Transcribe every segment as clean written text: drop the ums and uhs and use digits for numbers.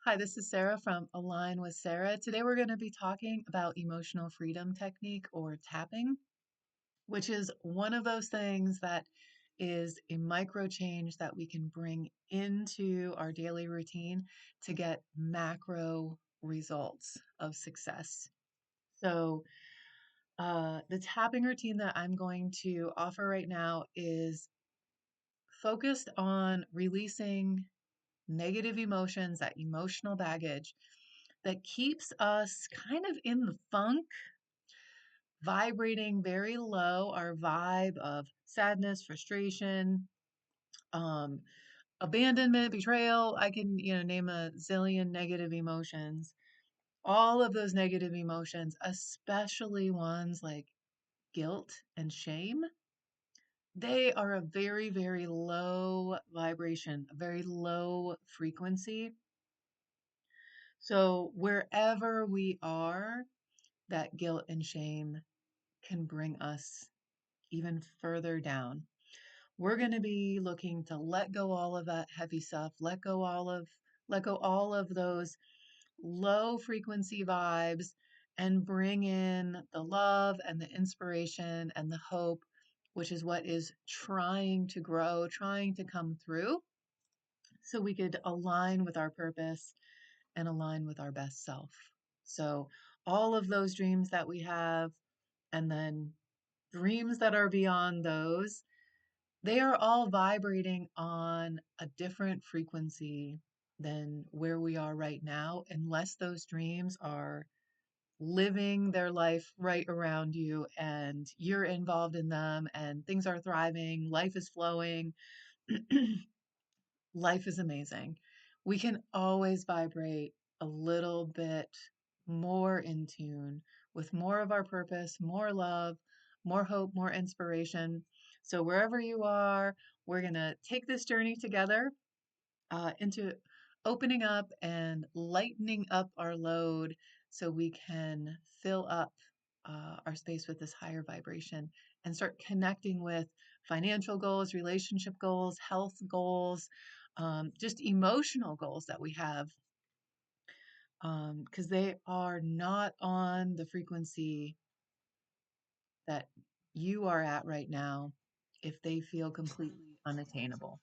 Hi, this is Sarah from Align with Sarah. Today we're going to be talking about emotional freedom technique or tapping, which is one of those things that is a micro change that we can bring into our daily routine to get macro results of success. So, the tapping routine that I'm going to offer right now is focused on releasing negative emotions, that emotional baggage that keeps us kind of in the funk, vibrating very low, our vibe of sadness, frustration, um, abandonment, betrayal. I can, name a zillion negative emotions. All of those negative emotions, especially ones like guilt and shame, they are a very, very low vibration, a very low frequency. So wherever we are, that guilt and shame can bring us even further down. We're going to be looking to let go all of that heavy stuff, let go all of those low frequency vibes and bring in the love and the inspiration and the hope, which is what is trying to grow, trying to come through so we could align with our purpose and align with our best self. So all of those dreams that we have, and then dreams that are beyond those, they are all vibrating on a different frequency than where we are right now, unless those dreams are living their life right around you and you're involved in them and things are thriving, life is flowing, life is amazing. We can always vibrate a little bit more in tune with more of our purpose, more love, more hope, more inspiration. So, wherever you are, we're going to take this journey together into opening up and lightening up our load so we can fill up our space with this higher vibration and start connecting with financial goals, relationship goals, health goals, just emotional goals that we have, because they are not on the frequency that you are at right now if they feel completely unattainable.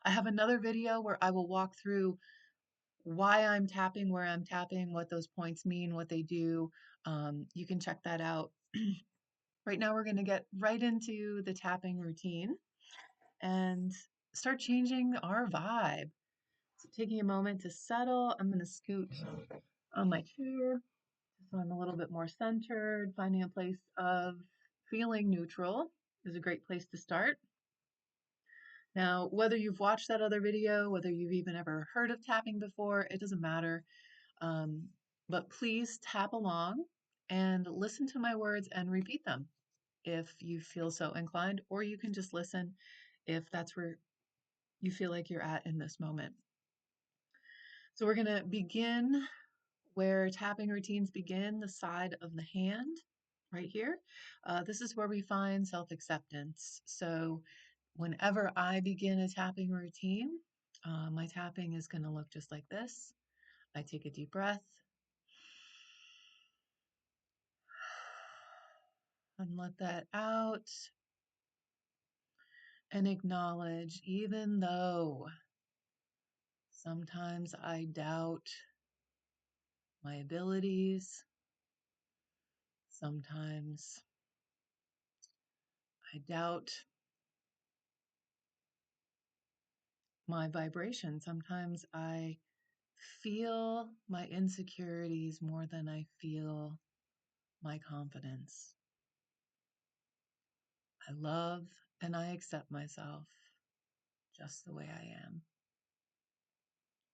I have another video where I will walk through why I'm tapping, where I'm tapping, what those points mean, what they do. You can check that out. Right now, we're going to get right into the tapping routine and start changing our vibe. So, taking a moment to settle, I'm going to scoot on my chair so I'm a little bit more centered. Finding a place of feeling neutral is a great place to start. Now, whether you've watched that other video, whether you've even ever heard of tapping before, it doesn't matter. Um, but please tap along and listen to my words and repeat them if you feel so inclined, or you can just listen if that's where you feel like you're at in this moment. So we're going to begin where tapping routines begin, the side of the hand right here. This is where we find self-acceptance. So whenever I begin a tapping routine, my tapping is going to look just like this. I take a deep breath and let that out and acknowledge, even though sometimes I doubt my abilities, sometimes I doubt my vibration, sometimes I feel my insecurities more than I feel my confidence. I love and I accept myself just the way I am.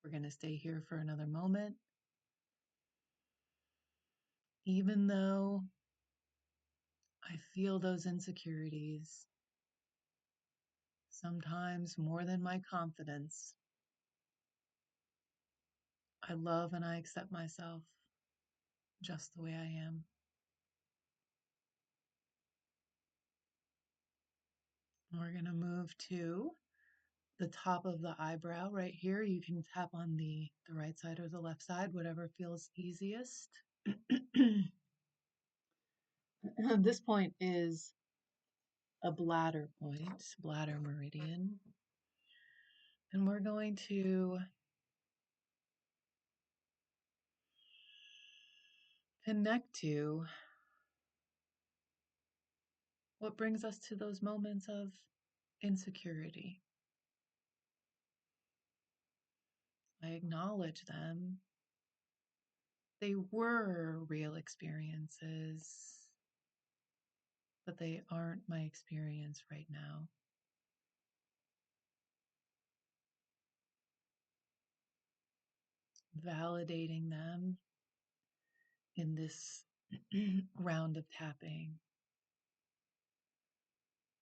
We're going to stay here for another moment. Even though I feel those insecurities, sometimes more than my confidence, I love and I accept myself just the way I am. We're going to move to the top of the eyebrow right here. You can tap on the right side or the left side, whatever feels easiest. This point is a bladder point, bladder meridian. And we're going to connect to what brings us to those moments of insecurity. I acknowledge them. They were real experiences, but they aren't my experience right now. Validating them in this round of tapping,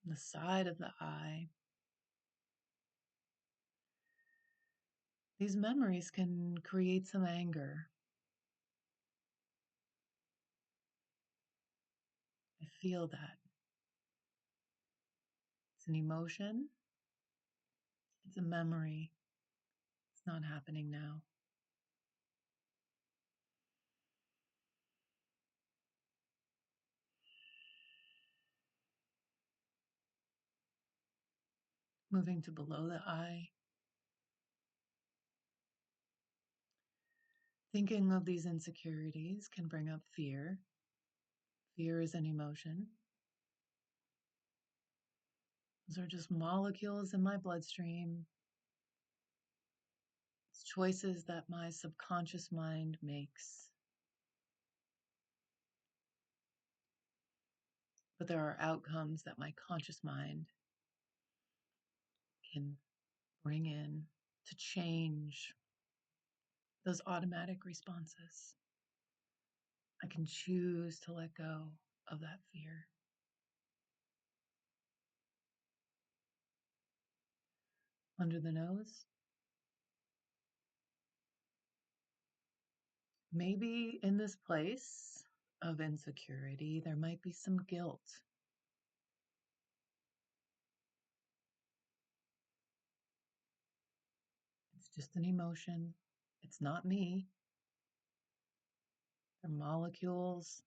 the side of the eye. These memories can create some anger. I feel that. It's an emotion, it's a memory. It's not happening now. Moving to below the eye, thinking of these insecurities can bring up fear. Fear is an emotion. Those are just molecules in my bloodstream. It's choices that my subconscious mind makes. But there are outcomes that my conscious mind can bring in to change those automatic responses. I can choose to let go of that fear. Under the nose, maybe in this place of insecurity, there might be some guilt. It's just an emotion. It's not me. They're molecules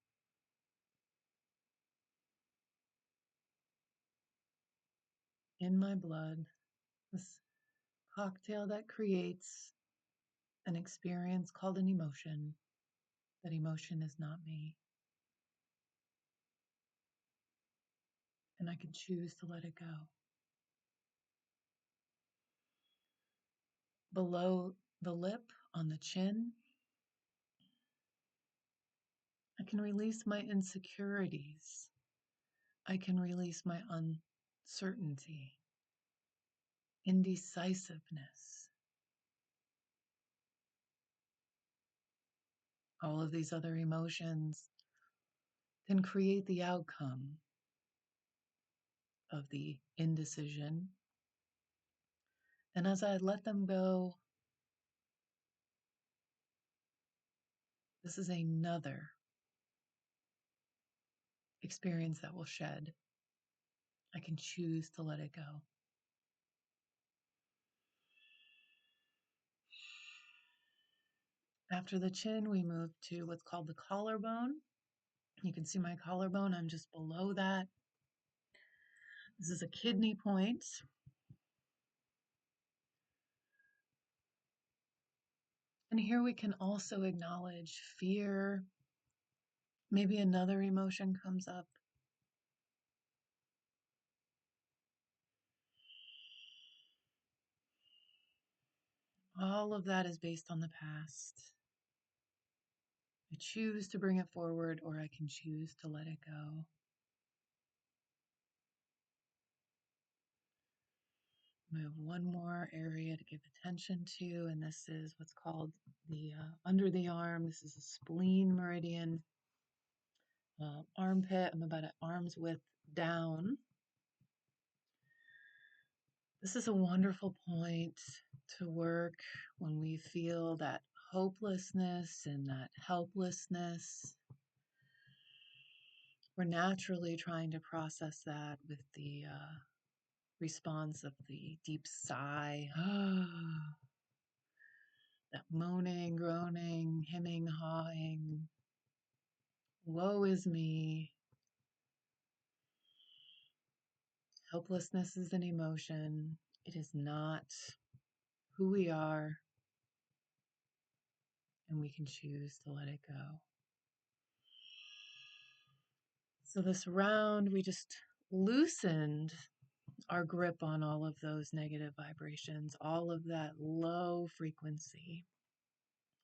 in my blood. This cocktail that creates an experience called an emotion. That emotion is not me. And I can choose to let it go. Below the lip, on the chin, I can release my insecurities. I can release my uncertainty, indecisiveness. All of these other emotions can create the outcome of the indecision. And as I let them go, this is another experience that will shed. I can choose to let it go. After the chin, we move to what's called the collarbone. You can see my collarbone, I'm just below that. This is a kidney point. And here we can also acknowledge fear. Maybe another emotion comes up. All of that is based on the past. I choose to bring it forward, or I can choose to let it go. We have one more area to give attention to, and this is what's called the under the arm. This is a spleen meridian. Armpit, I'm about at arm's width down. This is a wonderful point to work when we feel that hopelessness and that helplessness. We're naturally trying to process that with the response of the deep sigh, that moaning, groaning, hemming, hawing. Woe is me. Helplessness is an emotion. It is not who we are, and we can choose to let it go. So, this round, we just loosened our grip on all of those negative vibrations, all of that low frequency.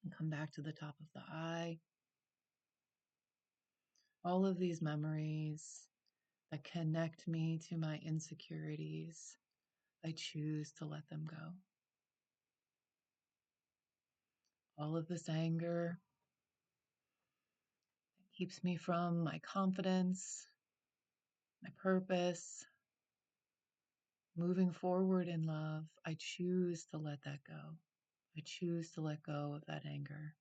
And come back to the top of the eye. All of these memories that connect me to my insecurities, I choose to let them go. All of this anger that keeps me from my confidence, my purpose, moving forward in love, I choose to let that go. I choose to let go of that anger.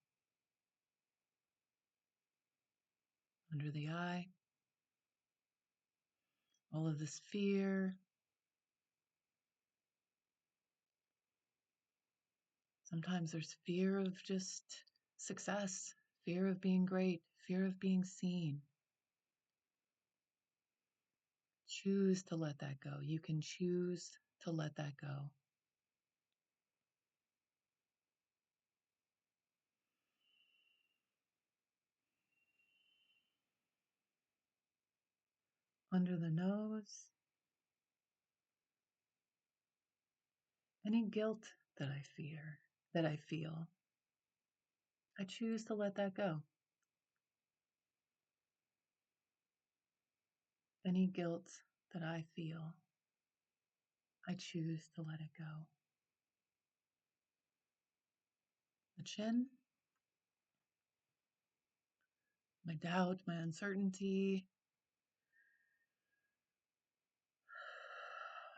Under the eye, all of this fear. Sometimes there's fear of just success, fear of being great, fear of being seen. Choose to let that go. You can choose to let that go. Under the nose, any guilt that I feel, I choose to let that go. Any guilt that I feel, I choose to let it go. The chin, my doubt, my uncertainty,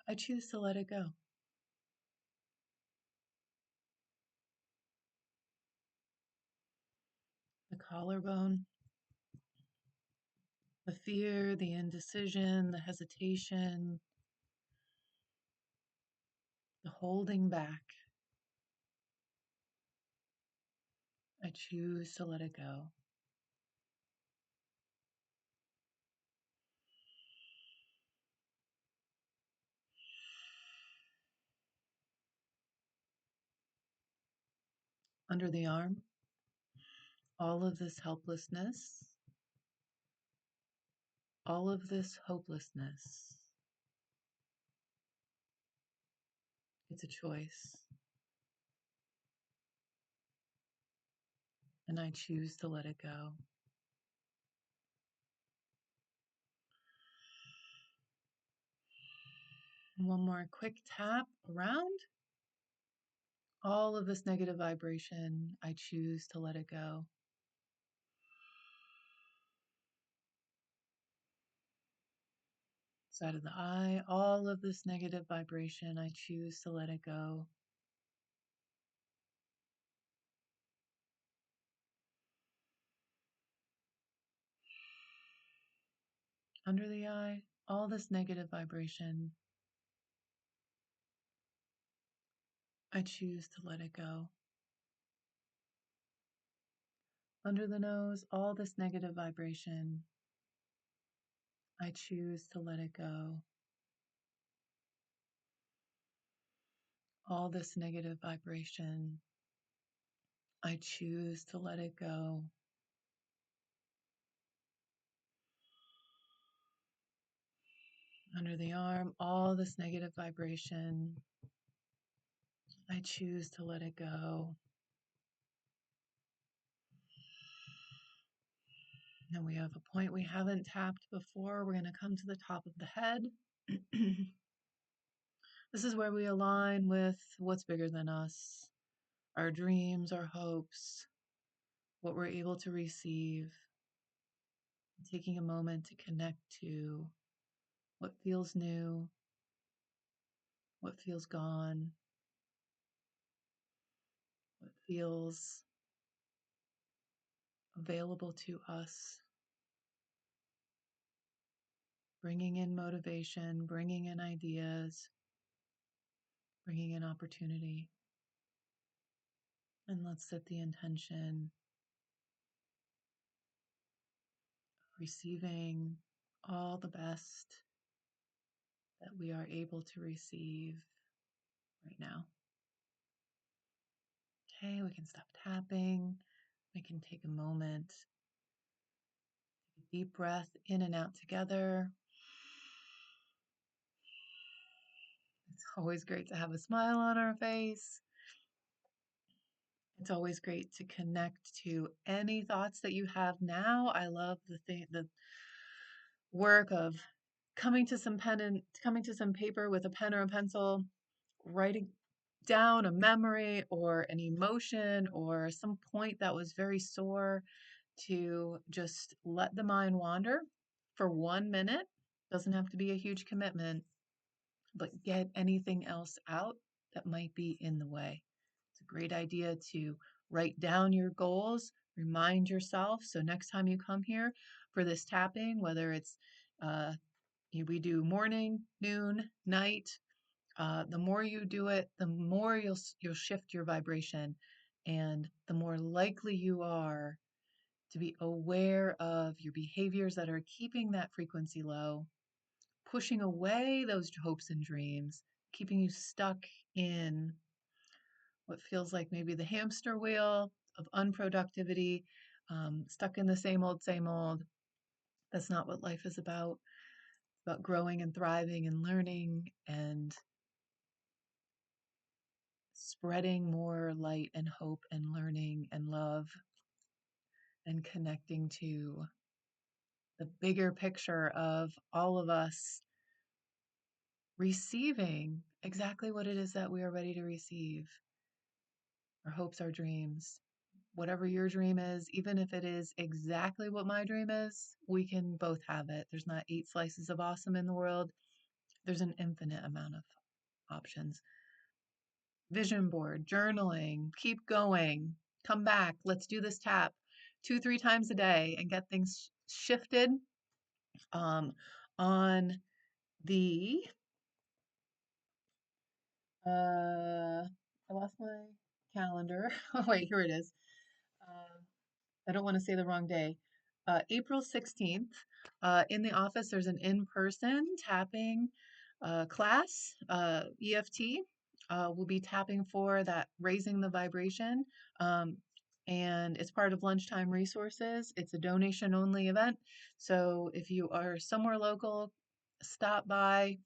I choose to let it go. The collarbone, the fear, the indecision, the hesitation, the holding back, I choose to let it go. Under the arm, all of this helplessness, all of this hopelessness. It's a choice, and I choose to let it go. One more quick tap around. All of this negative vibration, I choose to let it go. Side of the eye, all of this negative vibration, I choose to let it go. Under the eye, all this negative vibration, I choose to let it go. Under the nose, all this negative vibration, I choose to let it go. All this negative vibration, I choose to let it go. Under the arm, all this negative vibration, I choose to let it go. Now we have a point we haven't tapped before. We're going to come to the top of the head. This is where we align with what's bigger than us, our dreams, our hopes, what we're able to receive. Taking a moment to connect to what feels new, what feels gone, what feels available to us, bringing in motivation, bringing in ideas, bringing in opportunity. And let's set the intention, receiving all the best that we are able to receive right now. Okay, we can stop tapping. We can take a moment, take a deep breath in and out together. It's always great to have a smile on our face. It's always great to connect to any thoughts that you have now. I love the work of coming to some paper with a pen or a pencil, writing down a memory or an emotion or some point that was very sore, to just let the mind wander for 1 minute. Doesn't have to be a huge commitment, but get anything else out that might be in the way. It's a great idea to write down your goals, remind yourself. So next time you come here for this tapping, whether it's uh, we do morning, noon, night, the more you do it, the more you'll shift your vibration, and the more likely you are to be aware of your behaviors that are keeping that frequency low, pushing away those hopes and dreams, keeping you stuck in what feels like maybe the hamster wheel of unproductivity, stuck in the same old, same old. That's not what life is about. It's about growing and thriving and learning and spreading more light and hope and learning and love and connecting to the bigger picture of all of us receiving exactly what it is that we are ready to receive, our hopes, our dreams. Whatever your dream is, even if it is exactly what my dream is, we can both have it. There's not 8 slices of awesome in the world. There's an infinite amount of options. Vision board, journaling, keep going, come back. Let's do this tap 2, 3 times a day and get things shifted. On the I lost my calendar. Oh wait, here it is. Uh, I don't want to say the wrong day. April 16th, in the office, there's an in-person tapping class, EFT. We'll be tapping for that, raising the vibration. Um, and it's part of Lunchtime Resources. It's a donation-only event. So if you are somewhere local, stop by,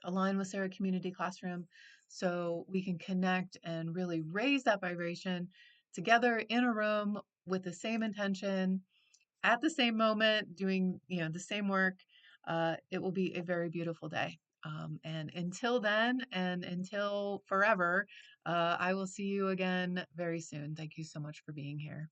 align with Sarah Community Classroom so we can connect and really raise that vibration together in a room with the same intention at the same moment, doing the same work. It will be a very beautiful day. And until then, and until forever, I will see you again very soon. Thank you so much for being here.